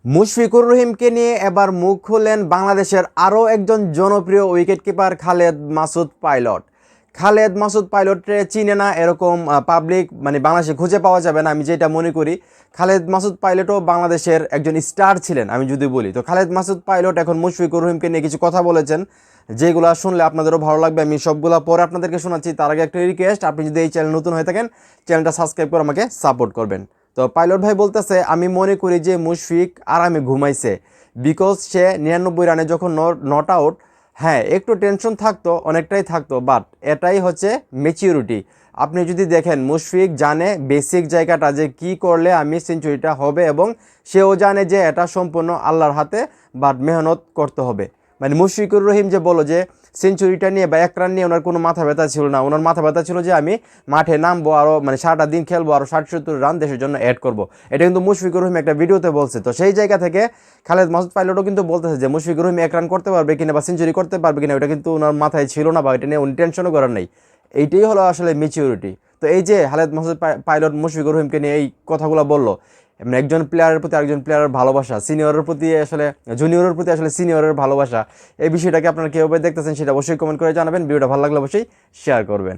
মুশফিকুর রহিমকে নিয়ে এবার মুখ খুললেন বাংলাদেশের আরও একজন জনপ্রিয় উইকেটকিপার খালেদ মাসুদ পাইলট। খালেদ মাসুদ পাইলটকে চিনে না এরকম পাবলিক বাংলাদেশে খুঁজে পাওয়া যাবে না, আমি যেটা মনে করি। খালেদ মাসুদ পাইলটও বাংলাদেশের একজন স্টার ছিলেন আমি যদি বলি তো। খালেদ মাসুদ পাইলট এখন মুশফিকুর রহিমকে নিয়ে কিছু কথা বলেছেন, যেগুলো শুনলে আপনাদেরও ভালো লাগবে। আমি সবগুলো পরে আপনাদেরকে শোনাচ্ছি। তার আগে একটা রিকোয়েস্ট, আপনি যদি এই চ্যানেল নতুন হয়ে থাকেন চ্যানেলটা সাবস্ক্রাইব করে আমাকে সাপোর্ট করবেন। তো পাইলট ভাই বলতেছে, আমি মনে করি যে মুশফিক আরামে ঘুমাইছে, বিকজ সে 99 রানে যখন নট আউট, হ্যাঁ একটু টেনশন থাকতো, অনেকটাই থাকতো, বাট এটাই হচ্ছে ম্যাচিউরিটি। আপনি যদি দেখেন মুশফিক জানে বেসিক জায়গাটা যে কি করলে আমি সেঞ্চুরিটা হবে, এবং সেও জানে যে এটা সম্পূর্ণ আল্লাহর হাতে, বাট মেহনত করতে হবে। মুশফিকুর রহিম যে বলো যে সেঞ্চুরিটা নিয়ে বা 1 রান নিয়ে ওনার কোনো মাথা ব্যথা ছিল না। ওনার মাথা ব্যথা ছিল যে আমি মাঠে নামবো, আরও সারাটা দিন খেলবো, আরও 60-70 রান দেশের জন্য অ্যাড করবো। এটা কিন্তু মুশফিকুর রহিম একটা ভিডিওতে বলছে। তো সেই জায়গা থেকে খালেদ মাসুদ পাইলটও কিন্তু বলতেছে যে মুশফিকুর রহিম 1 রান করতে পারবে কিনা বা সেঞ্চুরি করতে পারবে কিনা, ওটা কিন্তু ওনার মাথায় ছিল না, বা এটা নিয়ে উনি টেনশনও করার নেই। এইটাই হলো আসলে ম্যাচিউরিটি। তো এই যে খালেদ মাসুদ পাইলট মুশফিকুর রহিমকে নিয়ে এই কথাগুলো বললো, একজন প্লেয়ারের প্রতি আরেকজন প্লেয়ারের ভালোবাসা, সিনিয়রের প্রতি আসলে জুনিয়রের প্রতি আসলে সিনিয়রের ভালোবাসা, এই বিষয়টাকে আপনারা কীভাবে দেখতেছেন সেটা অবশ্যই কমেন্ট করে জানাবেন। ভিডিওটা ভালো লাগলে অবশ্যই শেয়ার করবেন।